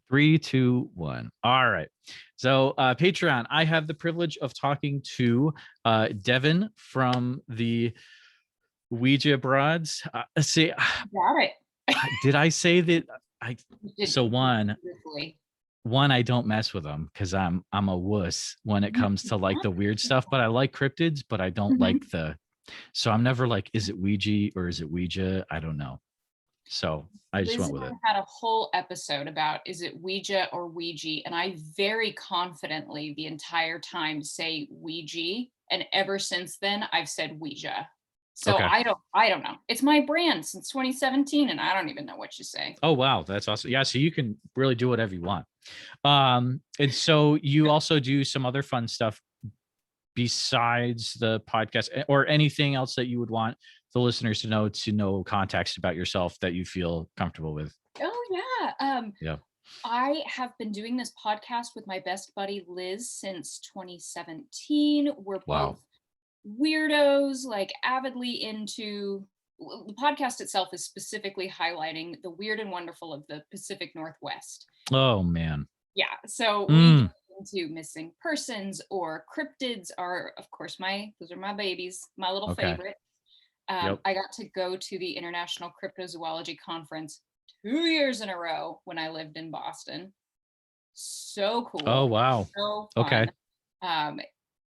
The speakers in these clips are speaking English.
Three, two, one. All right. So Patreon, I have the privilege of talking to Devon from the Ouija Broads. See, Got it. did I say that? So one, Beautifully. I don't mess with them because I'm a wuss when it comes to like the weird stuff. But I like cryptids, but I don't like so I'm never like, is it Ouija or is it Ouija? I don't know. So I just went with it. Had a whole episode about is it Ouija or Ouija, and I very confidently the entire time say Ouija, and ever since then I've said Ouija. So Okay. I don't know. It's my brand since 2017, and I don't even know what you say. Oh wow, that's awesome. Yeah, so you can really do whatever you want. And so you also do some other fun stuff besides the podcast, or anything else that you would want the listeners to know context about yourself that you feel comfortable with. Oh yeah. Yeah. I have been doing this podcast with my best buddy Liz since 2017. We're both weirdos, like avidly into the podcast itself is specifically highlighting the weird and wonderful of the Pacific Northwest. Oh man. Yeah. So we get into missing persons or cryptids are, of course, those are my babies, my little favorite. I got to go to the International Cryptozoology Conference 2 years in a row when I lived in Boston. So cool. Oh wow. So fun. Okay.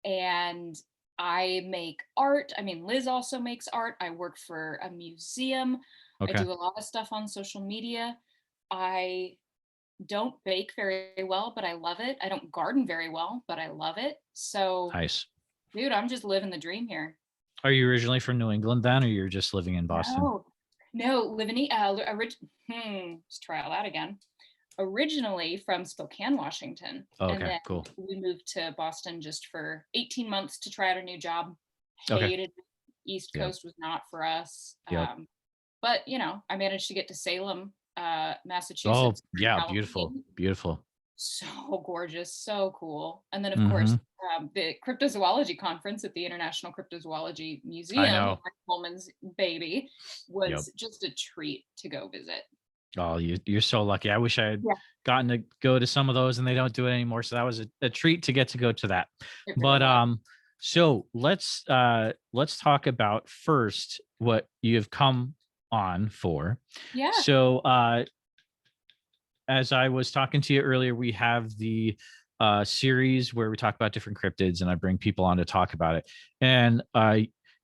And I make art. I mean, Liz also makes art. I work for a museum. Okay. I do a lot of stuff on social media. I don't bake very well, but I love it. I don't garden very well, but I love it. So nice. Dude, I'm just living the dream here. Are you originally from New England then, or you're just living in Boston? No, living let's try all that again. Originally from Spokane, Washington. Okay, and then cool. We moved to Boston just for 18 months to try out a new job. Hated East Coast was not for us. But I managed to get to Salem, Massachusetts. Oh yeah, beautiful. So gorgeous, so cool. And then of course the cryptozoology conference at the International Cryptozoology Museum, Coleman's baby, was just a treat to go visit. Oh, you're so lucky. I wish I had gotten to go to some of those, and they don't do it anymore. So that was a treat to get to go to that. But so let's talk about first what you've come on for. Yeah. So as I was talking to you earlier, we have the series where we talk about different cryptids, and I bring people on to talk about it. And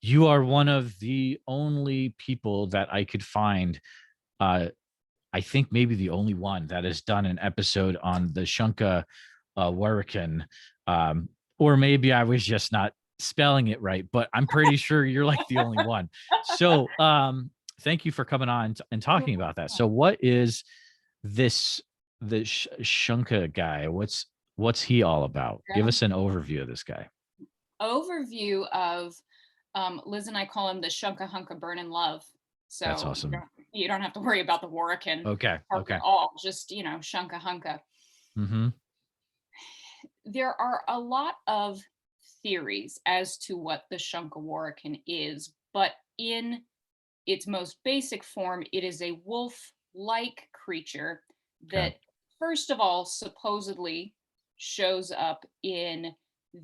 you are one of the only people that I could find. I think maybe the only one that has done an episode on the Shunka Warak'in, or maybe I was just not spelling it right, but I'm pretty sure you're like the only one. So thank you for coming on and talking about that. So what is the Shunka guy? What's he all about? Give us an overview of this guy. Overview of Liz and I call him the Shunka Hunka Burn in Love. So that's awesome. You don't have to worry about the Warak'in. Okay. At all. Just Shunka Hunka. Mm-hmm. There are a lot of theories as to what the Shunka Warak'in is, but in its most basic form, it is a wolf-like creature that, first of all, supposedly shows up in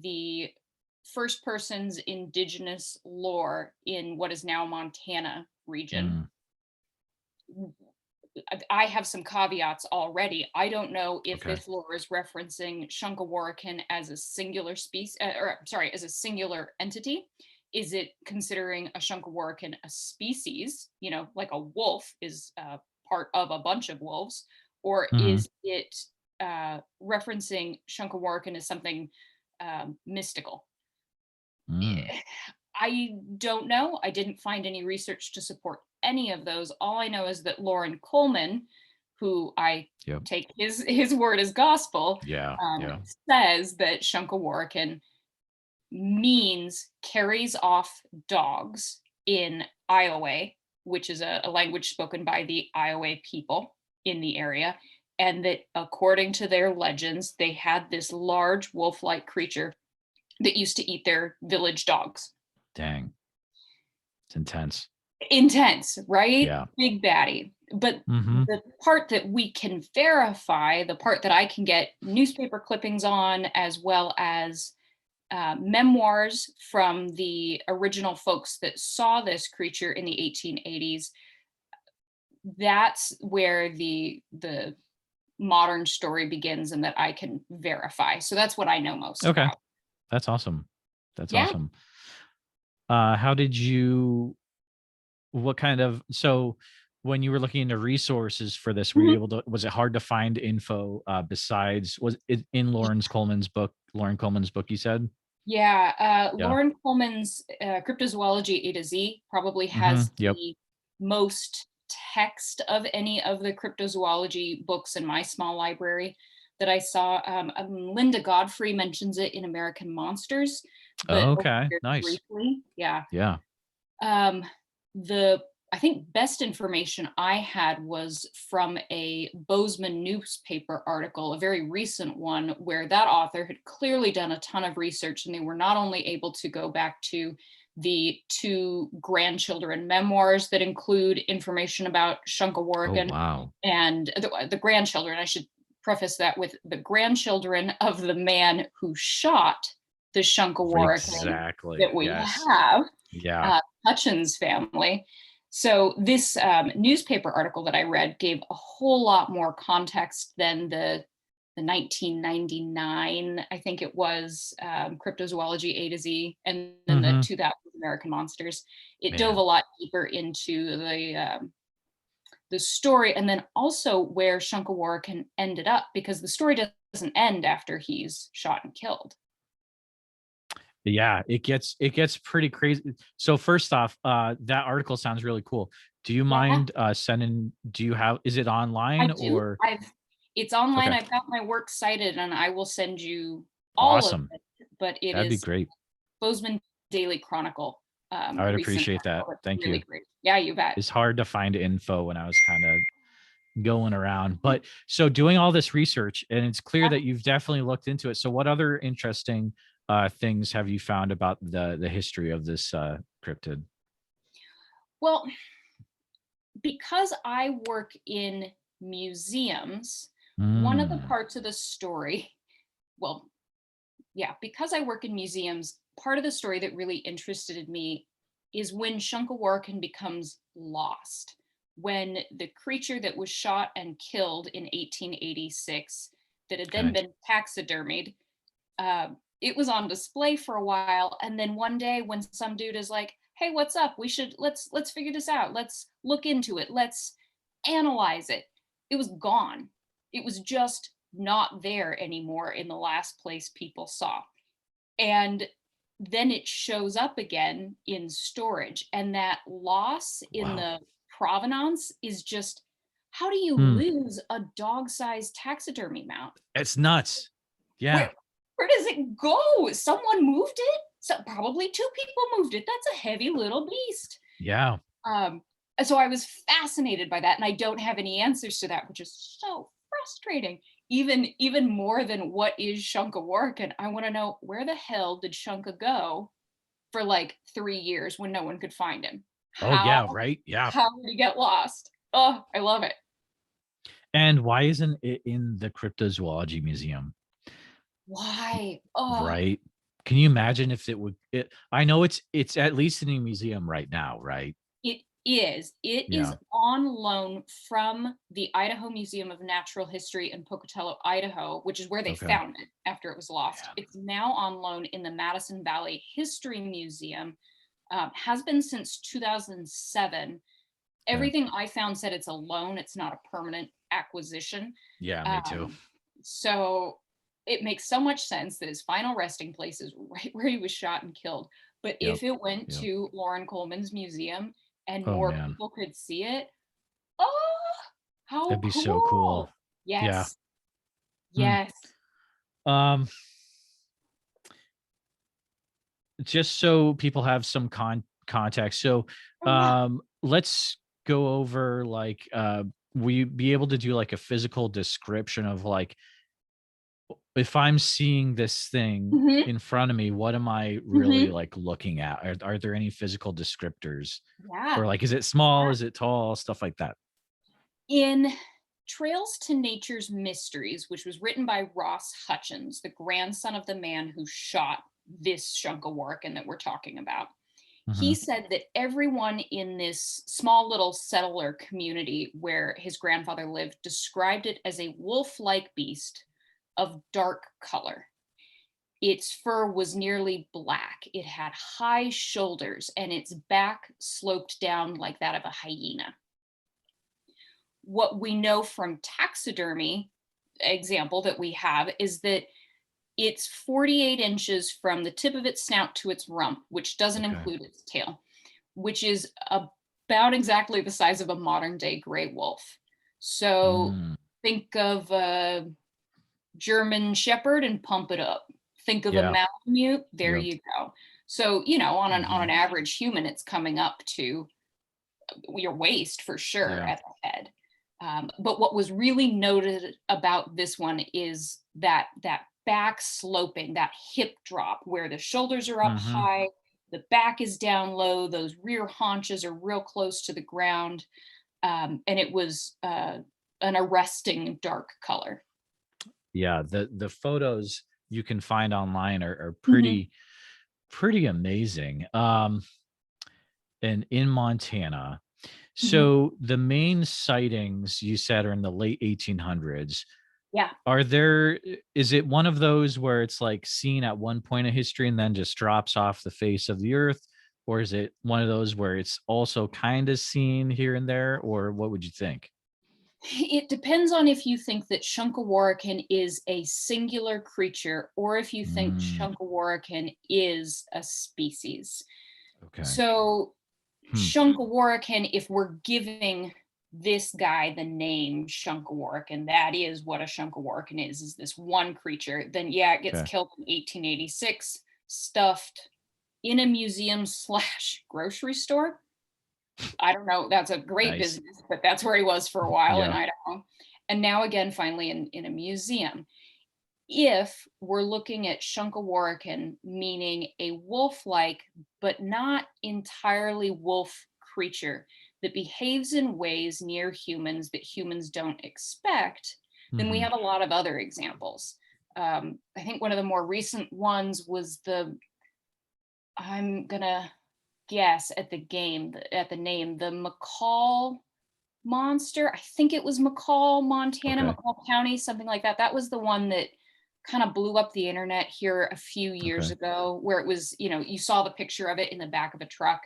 the first person's indigenous lore in what is now Montana region. I have some caveats already. I don't know if this lore is referencing Shunka Warak'in as a singular species, as a singular entity. Is it considering a Shunka Warak'in a species, like a wolf is part of a bunch of wolves, or is it referencing Shunka Warak'in as something mystical? I don't know. I didn't find any research to support any of those. All I know is that Lauren Coleman, who I take his word as gospel, says that Shunka Warak'in carries off dogs in Iowa, which is a language spoken by the Iowa people in the area, and that according to their legends, they had this large wolf-like creature that used to eat their village dogs. Dang. It's intense. intense, right? Yeah. Big baddie. But Mm-hmm. the part that we can verify, the part that I can get newspaper clippings on, as well as memoirs from the original folks that saw this creature in the 1880s, that's where the modern story begins and that I can verify. So that's what I know most Okay. about. That's awesome. That's Yeah. awesome. How did you, what kind of, so when you were looking into resources for this, were you able to, was it hard to find info besides, was it in Lauren Coleman's book, you said? Yeah, Yeah. Lauren Coleman's Cryptozoology A to Z probably Mm-hmm. has Yep. the most text of any of the cryptozoology books in my small library that I saw. Linda Godfrey mentions it in American Monsters, but only Okay. very Nice. briefly. Yeah. Yeah. Um, the I think best information I had was from a Bozeman newspaper article, a very recent one, where that author had clearly done a ton of research, and they were not only able to go back to the two grandchildren memoirs that include information about Shunka Oh, Warak'in wow. and the grandchildren. I should preface that with the grandchildren of the man who shot the Shunka Warak'in Exactly. that we Yes. have, Yeah. Hutchins family. So this newspaper article that I read gave a whole lot more context than the 1999, I think it was, Cryptozoology A to Z, and then the Mm-hmm. 2000 American Monsters. It dove Man. a lot deeper into the story, and then also where Shunka Warak'in ended up, because the story doesn't end after he's shot and killed. Yeah, it gets pretty crazy. So first off, that article sounds really cool. Do you Yeah, mind sending, do you have, is it I online do. or? It's online. Okay. I've got my work cited, and I will send you all of Awesome. it. But it That'd be is great. Bozeman Daily Chronicle, I would recent appreciate that. article. It's Thank really you. great. Yeah, you bet. It's hard to find info when I was kind of going around. But so doing all this research, and it's clear that you've definitely looked into it. So what other interesting things have you found about the history of this cryptid? Well, because I work in museums, one of the Mm, parts of the story, well, yeah, because I work in museums, part of the story that really interested me is when Shunka Warak'in becomes lost. When the creature that was shot and killed in 1886, that had then okay. been taxidermied, uh, it was on display for a while, and then one day when some dude is like, "Hey, what's up? We should let's figure this out. Let's look into it. Let's analyze it." It was gone. It was just not there anymore in the last place people saw. And then it shows up again in storage, and that loss in Wow. the provenance is just, how do you Hmm. lose a dog-sized taxidermy mount? It's nuts. Yeah. Where where does it go? Someone moved it? So probably two people moved it. That's a heavy little beast. Yeah. Um, so I was fascinated by that, and I don't have any answers to that, which is so frustrating. Even more than what is Shunka Warak'in, I want to know, where the hell did Shunka go for like 3 years when no one could find him? Oh How yeah, right. Yeah. how did he get lost? Oh, I love it. And why isn't it in the Cryptozoology Museum? Why? Oh, Right. Can you imagine if it would it, I know it's at least in a museum right now, right? it is. It is Yeah. on loan from the Idaho Museum of Natural History in Pocatello, Idaho, which is where they Okay. found it after it was lost. Man. It's now on loan in the Madison Valley History Museum. Has been since 2007. Okay. Everything I found said it's a loan, it's not a permanent acquisition. Yeah, me too. Um, so it makes so much sense that his final resting place is right where he was shot and killed. But Yep. if it went Yep. to Lauren Coleman's museum and Oh more man. people could see it, oh, how That'd be so cool. cool. Yeah. Yes. Hmm. Yes. Um, just so people have some context. So Oh, yeah. let's go over like will you be able to do like a physical description of like if I'm seeing this thing Mhm, in front of me, what am I really mhm. like looking at? Are there any physical descriptors, Yeah, or like, is it small? yeah. Is it tall? Stuff like that. In Trails to Nature's Mysteries, which was written by Ross Hutchins, the grandson of the man who shot this Shunka Warak'in that we're talking about, he Hmm. said that everyone in this small little settler community where his grandfather lived described it as a wolf like beast of dark color. Its fur was nearly black. It had high shoulders and its back sloped down like that of a hyena. What we know from taxidermy example that we have is that it's 48 inches from the tip of its snout to its rump, which doesn't Okay. include its tail, which is about exactly the size of a modern day gray wolf. So Mm, think of a German Shepherd and pump it up. Think of a yeah. Malamute, there Yep. you go. So, you know, on an Hmm. average human, it's coming up to your waist for sure Yeah. at the head. But what was really noted about this one is that back sloping, that hip drop where the shoulders are up Hmm. high, the back is down low, those rear haunches are real close to the ground, and it was an arresting dark color. Yeah. The photos you can find online are Mhm, pretty amazing. And in Montana. mhm. So the main sightings you said are in the late 1800s. Yeah. Are there is it one of those where it's like seen at one point of history and then just drops off the face of the earth? Or is it one of those where it's also kind of seen here and there? Or what would you think? It depends on if you think that Shunka Warak'in is a singular creature or if you think Mm, Shunka Warak'in is a species. okay. So, Hmm. Shunka Warak'in, if we're giving this guy the name Shunka Warak'in, that is what a Shunka Warak'in is this one creature, then yeah, it gets Okay. killed in 1886, stuffed in a museum slash grocery store. I don't know, that's a great Nice. business, but that's where he was for a while in Yeah. Idaho. And now again, finally in a museum. If we're looking at Shunka Warak'in, meaning a wolf-like, but not entirely wolf creature that behaves in ways near humans that humans don't expect, then we Hmm. have a lot of other examples. I think one of the more recent ones was I'm gonna guess at at the name, the McCall monster. I think it was McCall, Montana, Okay. McCall County, something like that. That was the one that kind of blew up the internet here a few years Okay. ago, where it was, you saw the picture of it in the back of a truck,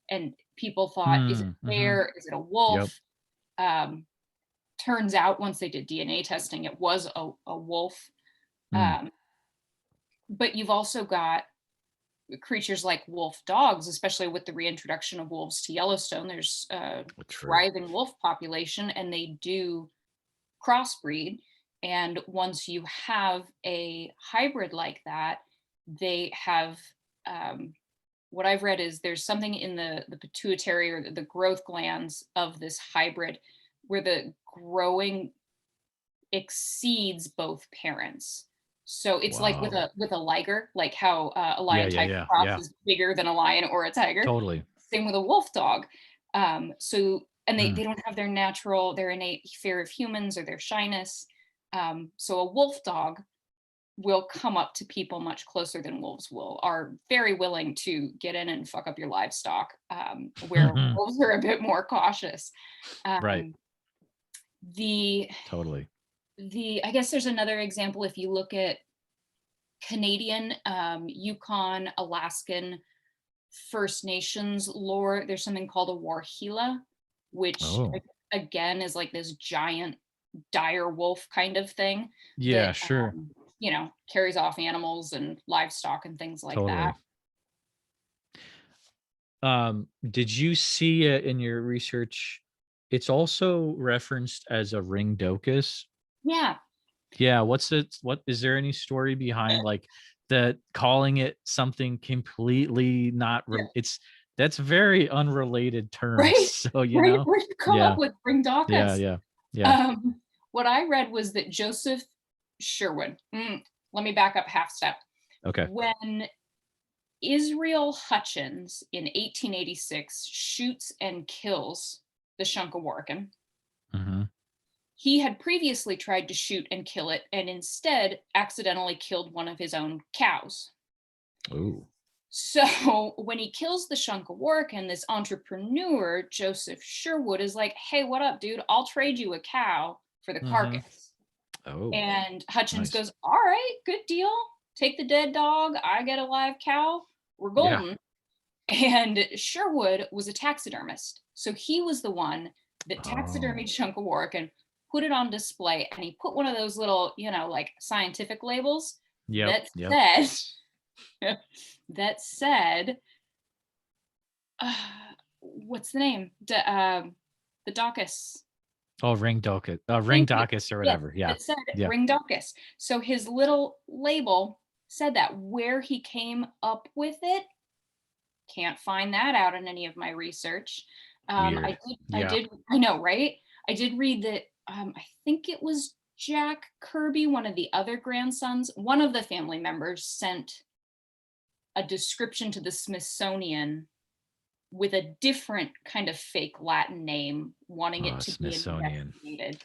and people thought, is it Hmm. a Hmm. bear? Is it a Yep. wolf? Um, Turns out once they did DNA testing, it was a wolf. Mm. Um, but you've also got creatures like wolf dogs, especially with the reintroduction of wolves to Yellowstone. There's a True. thriving wolf population, and they do crossbreed. And once you have a hybrid like that, they have what I've read is there's something in the pituitary or the growth glands of this hybrid where the growing exceeds both parents. So it's like with Wow. a liger, like how a Yeah. lion Yeah. tiger Yeah. cross Yeah. is bigger than a lion or a tiger. Totally. Same with a wolf dog. So and they Mm. don't have their innate fear of humans or their shyness. So a wolf dog will come up to people much closer than wolves will, are very willing to get in and fuck up your livestock, where wolves are a bit more cautious. Right. Um, the Totally. I guess there's another example if you look at Canadian, Yukon, Alaskan First Nations lore. There's something called a Warhila, which Oh. again is like this giant dire wolf kind of thing Yeah, that sure. carries off animals and livestock and things like that. Totally. Did you see it in your research? It's also referenced as a Ringdocus. Yeah. Yeah, what is there any story behind like that calling it something completely not Yeah. it's that's very unrelated terms. Right. So, Right. Where'd you come up yeah, with yeah, Ringdocus? yeah, yeah. What I read was that Joseph Sherwood. let me back up half step. Okay. When Israel Hutchins in 1886 shoots and kills the Shunka Warak'in, Mm-hmm. he had previously tried to shoot and kill it and instead accidentally killed one of his own cows. Ooh. So when he kills the Shunka Warak'in, this entrepreneur, Joseph Sherwood, is like, hey, what up, dude? I'll trade you a cow for the carcass. Oh, And Hutchins nice. goes, all right, good deal. Take the dead dog. I get a live cow. We're golden. Yeah. And Sherwood was a taxidermist. So he was the one that taxidermied Shunka Warak'in, put it on display, and he put one of those little, like scientific labels that said, what's the name? The Docus. Oh, Ringdocus or whatever. Yeah. It said Ringdocus. So his little label said that. Where he came up with it, can't find that out in any of my research. Weird. I know, right? I did read that. I think it was Jack Kirby, one of the other grandsons, one of the family members sent a description to the Smithsonian with a different kind of fake Latin name, wanting it to be investigated.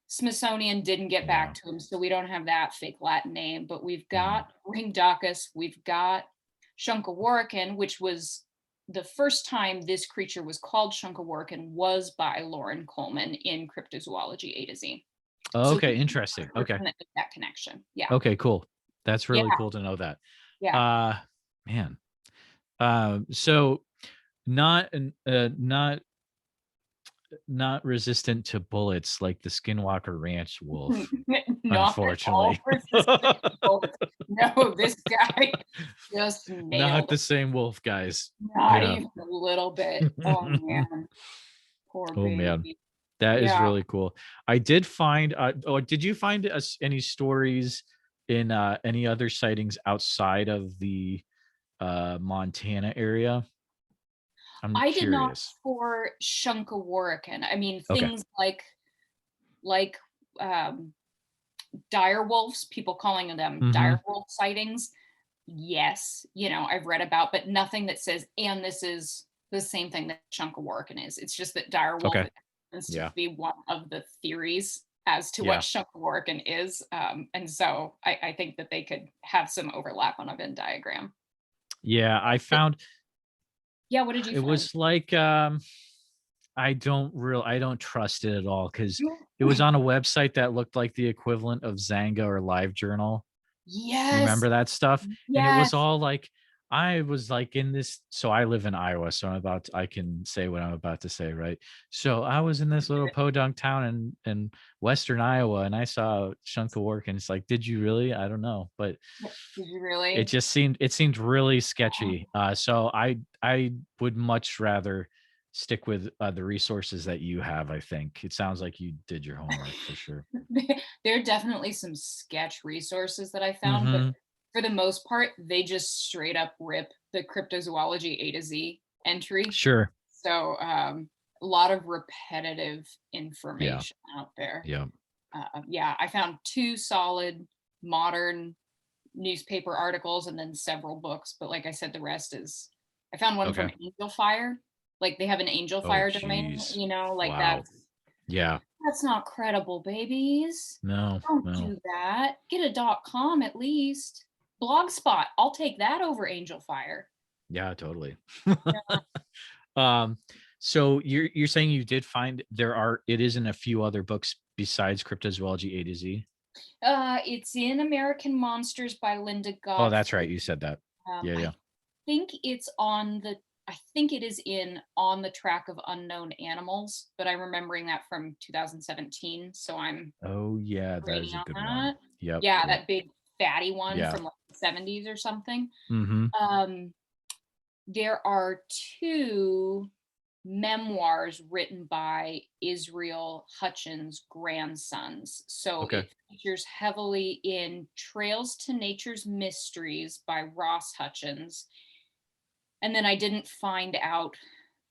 Smithsonian didn't get back to him, so we don't have that fake Latin name, but we've got Ringdocus, we've got Shunka Warak'in, which was the first time this creature was called Shunka Warak'in was by Lauren Coleman in Cryptozoology A to Z. Okay, so interesting. Okay. That connection. Yeah. Okay, cool. That's really cool to know that. Yeah. Man. So not resistant to bullets like the Skinwalker Ranch wolf. Unfortunately. No, this guy just nailed not the same wolf, guys. Not even a little bit. Oh man. Poor baby. Man. That is really cool. I did find did you find any stories in any other sightings outside of the Montana area? I did not for Shunka Warak'in. I mean, things like dire wolves, people calling them dire wolf sightings. Yes, I've read about, but nothing that says, and this is the same thing that Shunka Warak'in is. It's just that dire wolf happens to be one of the theories as to what Shunka Warak'in is. And so I think that they could have some overlap on a Venn diagram. Yeah, I found. Yeah, what did you find? It was like I don't trust it at all because it was on a website that looked like the equivalent of Zanga or LiveJournal. Yes. Remember that stuff? Yes. And it was all like, I was like in this, so I live in Iowa, so I can say what I'm about to say, right? So I was in this little podunk town in Western Iowa, and I saw Shunka Warak'in. It's like, did you really? I don't know, but did you really? It seemed really sketchy. So I would much rather stick with the resources that you have. I think it sounds like you did your homework for sure. There are definitely some sketch resources that I found, but for the most part, they just straight up rip the Cryptozoology A to Z entry. Sure. So a lot of repetitive information out there. Yeah. I found 2 solid modern newspaper articles and then several books, but like I said, the rest is, I found one from Angel Fire. Like they have an Angel Fire domain, that's not credible, babies. Don't do that. Get a .com at least. Blogspot, I'll take that over Angel Fire. Yeah, totally. So you're saying you did find it is in a few other books besides Cryptozoology A to Z? It's in American Monsters by Linda Godfrey. Oh, that's right. You said that. I think it's I think it is in On the Track of Unknown Animals, but I'm remembering that from 2017. So I'm. Oh yeah, that is a good one. Yep. Yeah, that big fatty one from like the 70s or something. There are 2 memoirs written by Israel Hutchins' grandsons. So it features heavily in Trails to Nature's Mysteries by Ross Hutchins. And then I didn't find out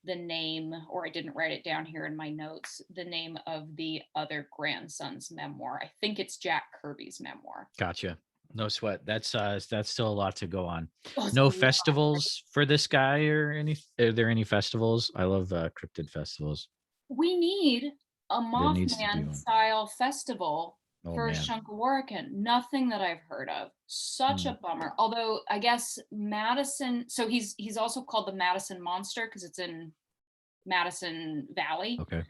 the name, or I didn't write it down here in my notes, the name of the other grandson's memoir. I think it's Jack Kirby's memoir. Gotcha. No sweat. That's still a lot to go on. Oh, it's a No lot. festivals for this guy or any? Are there any festivals? I love cryptid festivals. We need a There needs to be Mothman one. style festival Oh for man. Shunka Warak'in. Nothing that I've heard of. Such Hmm. a bummer. Although I guess Madison, so he's also called the Madison Monster because it's in Madison Valley. Okay.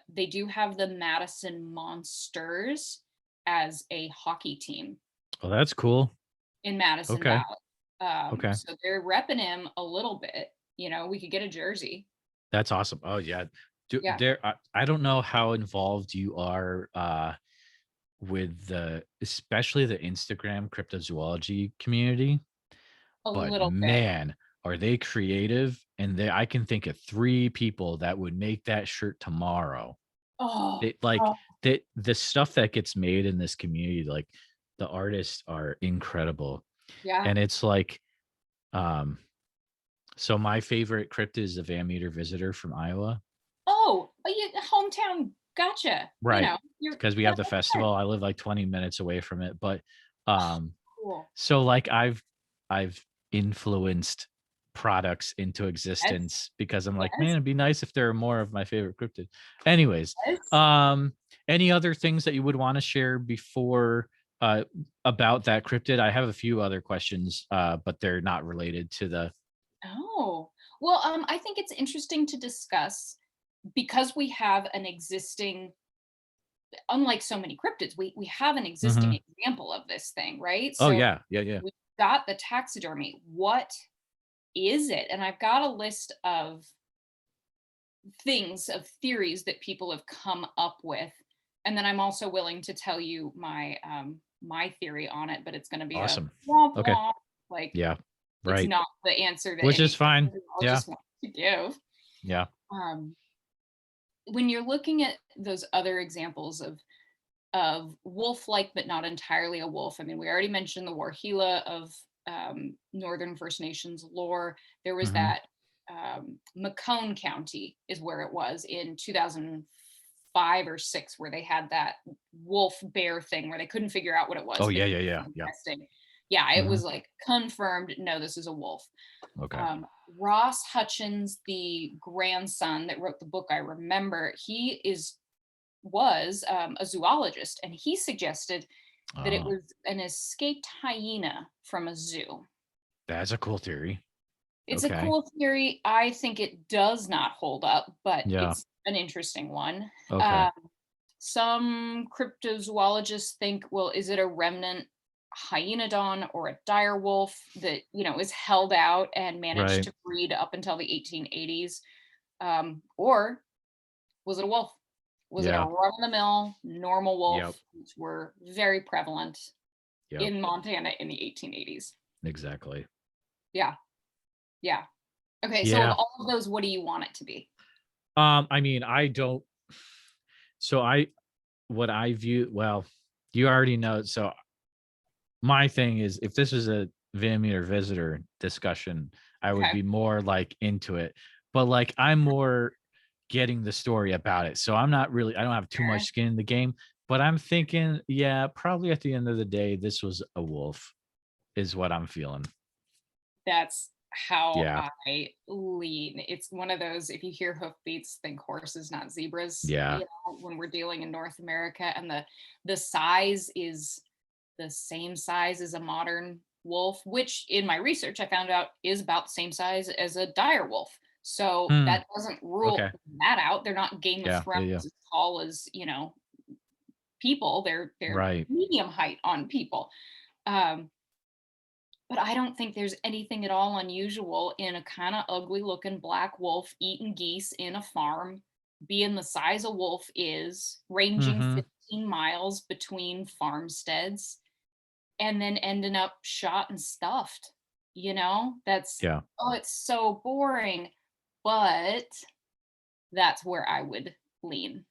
They do have the Madison Monsters as a hockey team Oh, that's cool. in Madison Okay. Valley. Okay. So they're repping him a little bit. We could get a jersey. That's awesome. Oh yeah. Do, Yeah, there I don't know how involved you are with the especially the Instagram cryptozoology community, a but little bit. man, are they creative, and I can think of 3 people that would make that shirt tomorrow. Oh, It like oh, the stuff that gets made in this community, like the artists are incredible. yeah. And it's like um so my favorite cryptid is the Van Meter Visitor from Iowa. Oh, hometown. Gotcha. Right. You're Because we have that's the good. festival. I live like 20 minutes away from it. But um Cool. so like I've influenced products into Yes, existence because I'm like, man, yes, it'd be nice if there are more of my favorite cryptid. Anyways, yes. um, any other things that you would want to share before uh about that cryptid? I have a few other questions, but they're not related to the Oh, well, I think it's interesting to discuss because we have an existing, unlike so many cryptids, we have an existing Mhm. example of this thing, right? Oh So yeah, yeah, yeah. we got the taxidermy. What is it? And I've got a list of things, of theories that people have come up with, and then I'm also willing to tell you my theory on it, but it's going to be a Awesome. womp Okay. womp. Like, Yeah. it's Right. not the answer that Which is any fine. Yeah. just wants to give. Yeah. um when you're looking at those other examples of wolf-like but not entirely a wolf, I mean, we already mentioned the Warhila of Northern First Nations lore. There was Mhm. that Macomb County is where it was in 2005 or six, where they had that wolf bear thing where they couldn't figure out what it Oh was. They yeah, did yeah, yeah. some Yeah. testing. Yeah, it Mhm. was like confirmed. No, this is a wolf. Okay. Ross Hutchins, the grandson that wrote the book I Remember, he was a zoologist, and he suggested that it Oh, was an escaped hyena from a zoo. that's a cool theory. It's a Okay. cool theory. I think it does not hold up, but Yeah. it's an interesting one. Okay. Um, some cryptozoologists think, well, is it a remnant hyenodon or a dire wolf that is held out and managed Right. to breed up until the 1880s, or was it a wolf? Was it a Yeah. run-of-the-mill normal Yep. wolf, which were very prevalent Yep. in Montana in the 1880s? Exactly. Yeah, yeah. Okay, so of Yeah. all of those, what do you want it to be? I mean, I don't so I what I view well, you already know. So my thing is if this was a Van Meter Visitor discussion, I would Okay, be more like into it. But like I'm more getting the story about it. So I'm not really I don't have too much fair. skin in the game, but I'm thinking, yeah, probably at the end of the day, this was a wolf, is what I'm feeling. That's how Yeah. I lean. It's one of those, if you hear hoofbeats, think horses, not zebras. Yeah. When we're dealing in North America, and the size is the same size as a modern wolf, which in my research I found out is about the same size as a dire wolf. So Hmm. that doesn't rule Okay. that out. They're not Game of Yeah. Thrones Yeah. Yeah. as tall as people. They're Right. medium height on people. Um, but I don't think there's anything at all unusual in a kind of ugly looking black wolf eating geese in a farm, being the size a wolf is, ranging Mm-hmm. 15 miles between farmsteads, and then ending up shot and stuffed. That's, Yeah. oh, it's so boring. But that's where I would lean.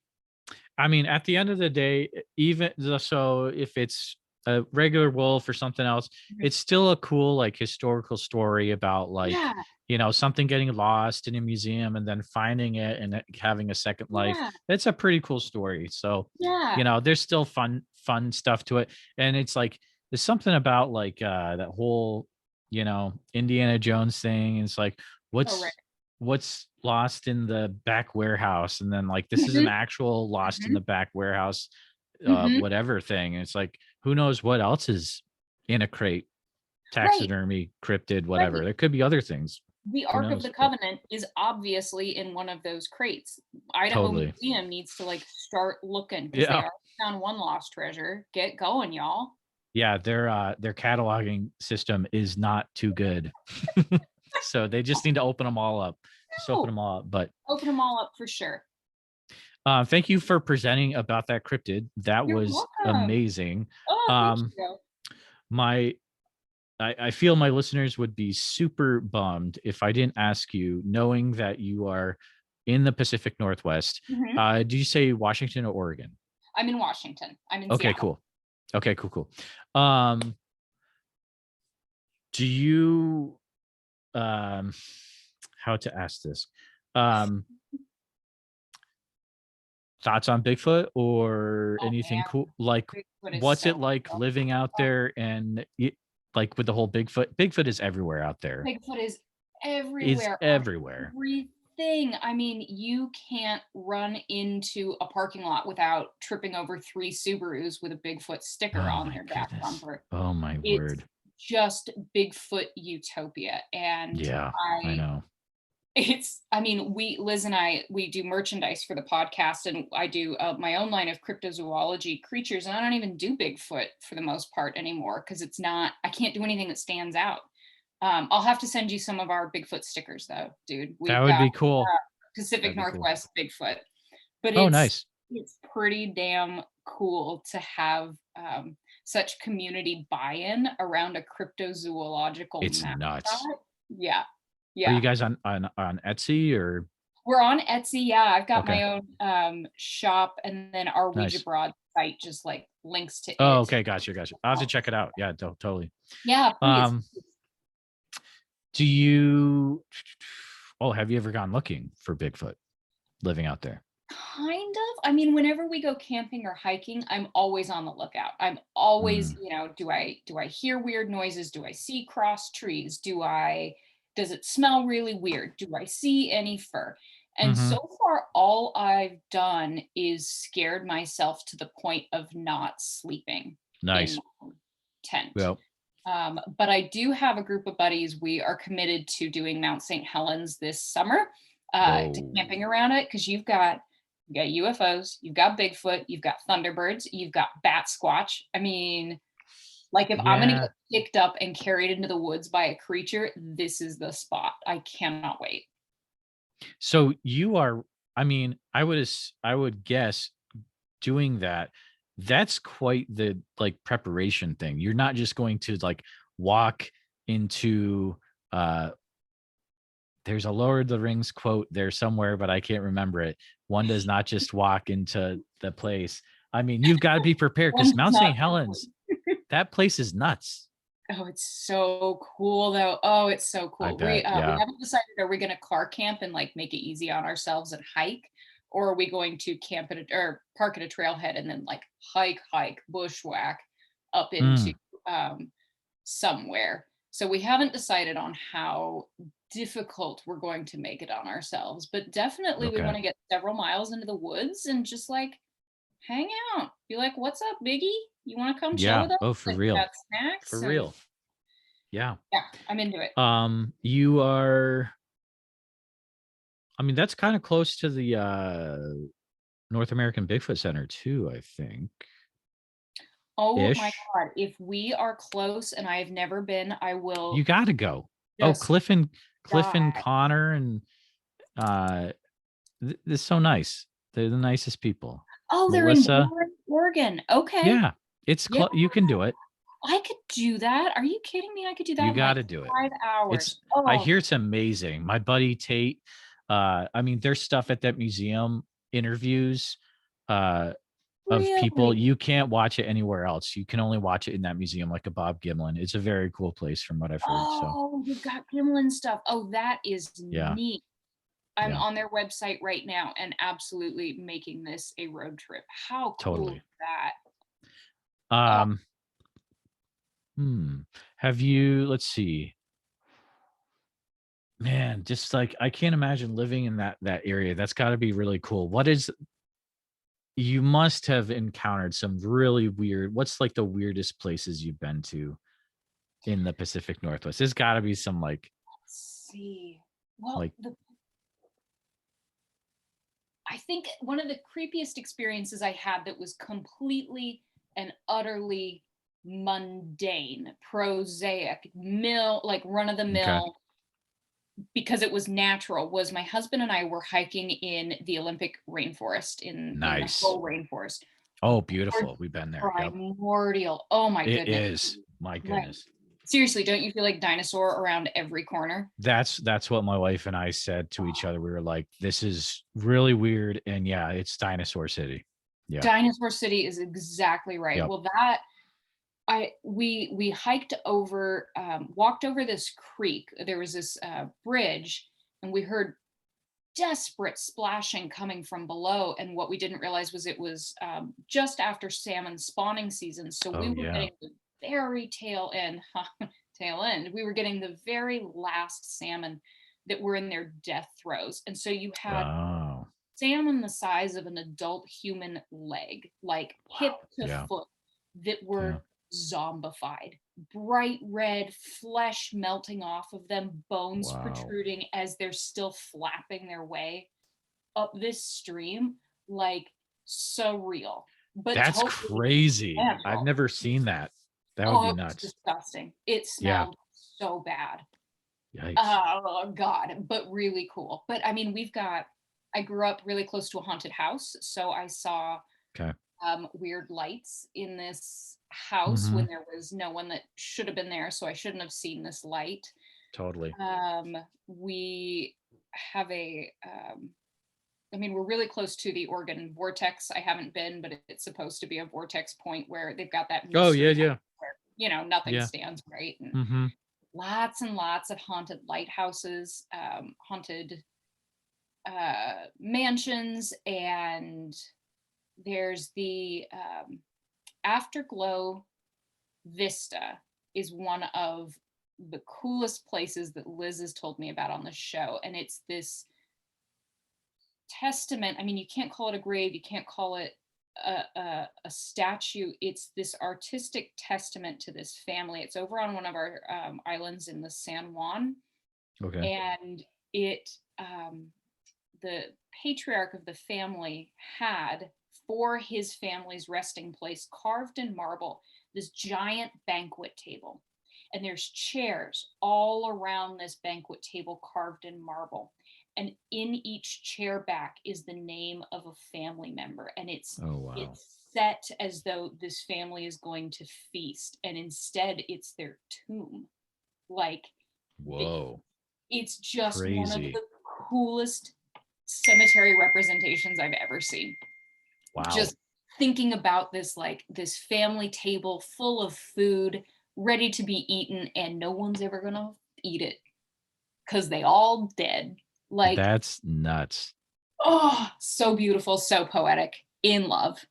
I mean, at the end of the day, so if it's a regular wolf or something else, Mhm. it's still a cool like historical story about like, Yeah, something getting lost in a museum and then finding it and it having a second life. yeah, It's a pretty cool story. So, yeah. there's still fun stuff to it. And it's like there's something about like that whole, Indiana Jones thing. It's like, Oh, right. what's lost in the back warehouse, and then like this is an Mhm, actual lost in mhm, the back warehouse, mhm. whatever thing. And it's like, who knows what else is in a crate, Right, taxidermy, cryptid, whatever. right. There could be other things. The Who Ark of the knows? But Covenant is obviously in one of those crates. Idaho totally, Museum needs to like start looking because they yeah, already found one lost treasure. Get going, y'all. yeah. Their cataloging system is not too good. So they just need to open them all up. Just open No, them all up. But open them all up for sure. thank you for presenting about that cryptid. That You're was welcome. amazing. Oh, thank Um, you. my I feel my listeners would be super bummed if I didn't ask you, knowing that you are in the Pacific Northwest. Mhm. Did you say Washington or Oregon? I'm in Washington. I'm in Okay, Seattle. cool. Okay, cool. Um, do you how to ask this? Um, Thoughts on Bigfoot or Oh anything man, cool? Like, Bigfoot is what's so it like cool. living out there? And like with the whole Bigfoot is everywhere out there. Bigfoot is Is everywhere on everywhere. everything. I mean, you can't run into a parking lot without tripping over 3 Subarus with a Bigfoot sticker Oh on my their back goodness. bumper. Oh my It's word. just Bigfoot utopia, and Yeah, I I know. I mean, Liz and I, we do merchandise for the podcast, and I do my own line of cryptozoology creatures, and I don't even do Bigfoot for the most part anymore because it's not, I can't do anything that stands out. I'll have to send you some of our Bigfoot stickers though, dude. That We've would got be cool. Pacific That'd be cool. Northwest Bigfoot, but Oh, nice. it's pretty damn cool to have such community buy-in around a cryptozoological It's nuts. mascot. Yeah, Are you yeah. guys on Etsy or We're on Etsy. Yeah, I've got okay, my own shop, and then our Ouija nice. Broads site just like links to Oh, it. okay, gotcha. I'll have to check it out. Yeah, totally. Yeah, please. Um, do you have you ever gone looking for Bigfoot living out there? Kind of. I mean, whenever we go camping or hiking, I'm always on the lookout. I'm always, Mm, do I hear weird noises? Do I see crossed trees? Does it smell really weird? Do I see any fur? And mm-hmm. so far, all I've done is scared myself to the point of not sleeping in Nice. my tent. Well, But I do have a group of buddies. We are committed to doing Mount St. Helens this summer, to whoa. camping around it, because you got UFOs, you've got Bigfoot, you've got Thunderbirds, you've got Bat Squatch. I mean, like if I'm gonna Yeah. get picked up and carried into the woods by a creature, this is the spot. I cannot wait. So you are, I mean, I would guess doing that, that's quite the like preparation thing. You're not just going to like walk into there's a Lord of the Rings quote there somewhere, but I can't remember it. One does not just walk into the place. I mean, you've got to be prepared One because does Mount not. St. Helens, that place is nuts. Oh, it's so cool though. Oh, it's so I cool. bet. We Yeah. haven't decided, are we going to car camp and like make it easy on ourselves and hike, or are we going to camp or park at a trailhead and then like hike, bushwhack up into Mm, um, somewhere. So we haven't decided on how difficult we're going to make it on ourselves, but definitely we okay. want to get several miles into the woods and just like hang out. Be like, "What's up, Biggie? You want to come chill Yeah. with us? Oh, for Like, we real. got snacks For and real. Yeah. yeah, I'm into it." You are, I mean, that's kind of close to the North American Bigfoot Center too, I think. Oh my Ish. god, if we are close and I've never been, I You will gotta go. Oh, just Cliff and die. Connor and uh they're so nice. They're the nicest people. Oh, they're in Melissa. Warren, Oregon. Okay. Yeah. It's Yeah, you can do it. I could do that. Are you kidding me? I could do You that in got like to do it. 5 It's hours. I Oh, hear it's amazing. My buddy Tate, I mean, there's stuff at that museum, interviews of people. really? You can't watch it anywhere else. You can only watch it in that museum, like a Bob Gimlin. It's a very cool place from what I've heard. So Oh, you've got Gimlin stuff. Oh, that is yeah, neat. I'm yeah, on their website right now and absolutely making this a road trip. How cool is totally. that? Oh, Um, Have you, let's see, man, just like I can't imagine living in that area. That's got to be really cool. What is, you must have encountered some really weird, what's like the weirdest places you've been to in the Pacific Northwest? There's got to be some Let's see. Well, like I think one of the creepiest experiences I had that was completely and utterly mundane, prosaic, like run of the okay, mill, because it was natural, was my husband and I were hiking in the Olympic rainforest, in the nice. whole rainforest. Oh, beautiful. We've been there. Yep. Primordial. Oh my It goodness. is. My Like, goodness. seriously, don't you feel like dinosaur around every corner? That's what my wife and I said to each other. We were like, this is really weird. And yeah, it's Dinosaur City. Yeah. Dinosaur City is exactly right. Yep. Well, we hiked over, walked over this creek. There was this bridge, and we heard desperate splashing coming from below. And what we didn't realize was it was just after salmon spawning season, so we Oh were yeah. getting the very tail end. Tail end. We were getting the very last salmon that were in their death throes, and so you had Oh. salmon the size of an adult human leg, like hip Wow. to Yeah. foot, that Yeah. were zombified, bright red, flesh melting off of them, bones Wow. protruding as they're still flapping their way up this stream, like surreal, but That's totally crazy. I've natural. never seen that. That would Oh, be it was nuts. disgusting. It Yeah. smelled so bad. Yikes. Oh God, but really cool. But I mean, I grew up really close to a haunted house, so I saw Okay. weird lights in this house Mm-hmm. when there was no one that should have been there, so I shouldn't have seen this light. Totally. We have I mean, we're really close to the Oregon vortex. I haven't been, but it's supposed to be a vortex point where they've got that Oh yeah, mystery yeah. where, nothing Yeah. stands, right? And Mm-hmm. lots and lots of haunted lighthouses, haunted mansions, and there's the Afterglow Vista is one of the coolest places that Liz has told me about on the show, and it's this testament. I mean, you can't call it a grave, you can't call it a statue. It's this artistic testament to this family. It's over on one of our islands in the San Juan, Okay. and it the patriarch of the family had, for his family's resting place, carved in marble, this giant banquet table, and there's chairs all around this banquet table carved in marble, and in each chair back is the name of a family member, and Oh wow. it's set as though this family is going to feast, and instead it's their tomb. Like, Whoa. it's just one of Crazy. the coolest cemetery representations I've ever seen. Wow. Just thinking about this, like this family table full of food ready to be eaten, and no one's ever gonna eat it because they all dead. Like, That's nuts. oh, so beautiful, so poetic, in love.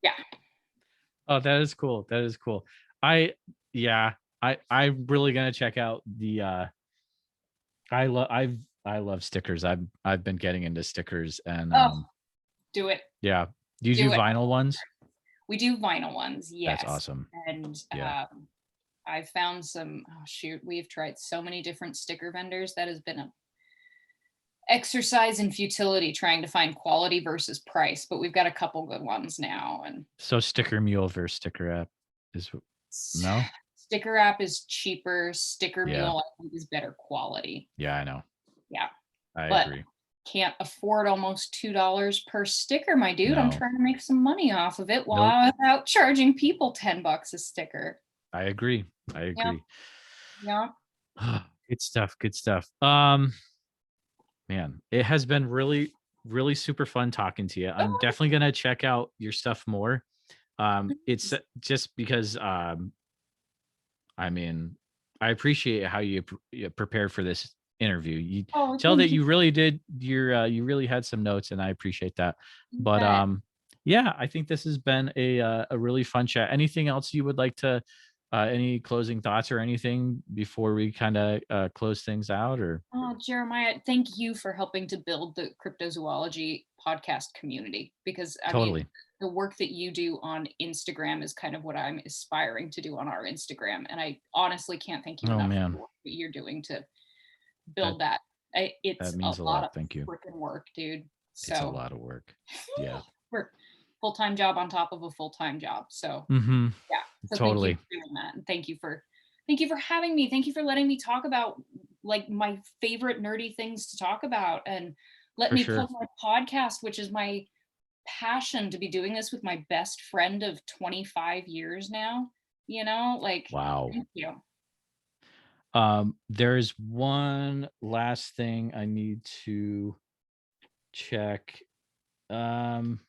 Yeah. Oh, that is cool. That is cool. I yeah, I'm really gonna check out the I love stickers. I've been getting into stickers and Oh, do it. yeah. Do you do Do it. vinyl ones? We do vinyl ones, That's yes. awesome. And Yeah. I found some, oh shoot, we've tried so many different sticker vendors. That has been a exercise in futility trying to find quality versus price, but we've got a couple good ones now. And So sticker mule versus sticker app is no? Sticker app is cheaper. Sticker Yeah. mule, I think, is better quality. Yeah, I know. Yeah. I But agree. can't afford almost $2 per sticker, my dude. I'm No. trying to make some money off of it while Nope. I'm out charging people $10 a sticker. I agree. I agree. Yeah. Good stuff. Good stuff. Man, it has been really, really super fun talking to you. I'm definitely gonna check out your stuff more. It's just because I mean, I appreciate how you prepared for this interview. You tell that you really did your you really had some notes, and I appreciate that. But Yeah, I think this has been a really fun chat. Anything else you would like to, any closing thoughts or anything before we kind of close things out? Or Oh, Jeremiah, thank you for helping to build the cryptozoology podcast community because I mean, totally. the work that you do on Instagram is kind of what I'm aspiring to do on our Instagram. And I honestly can't thank you Oh enough for the man, work that you're doing to that build that. that It's a means a lot lot. of Thank you. freaking work, dude. It's a So lot of work. Yeah. we're full-time job on top of a full-time job. So Mm-hmm. yeah. So thank you Totally. for doing that. And thank you for having me. Thank you for letting me talk about like my favorite nerdy things to talk about and let For me sure. plug my podcast, which is my passion to be doing this with my best friend of 25 years now. Like Wow. thank you. There's one last thing I need to check. Um,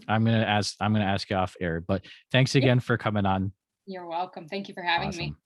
I'm gonna ask you off air, but thanks Yeah, again for coming on. you're welcome. Thank you for having me. Awesome.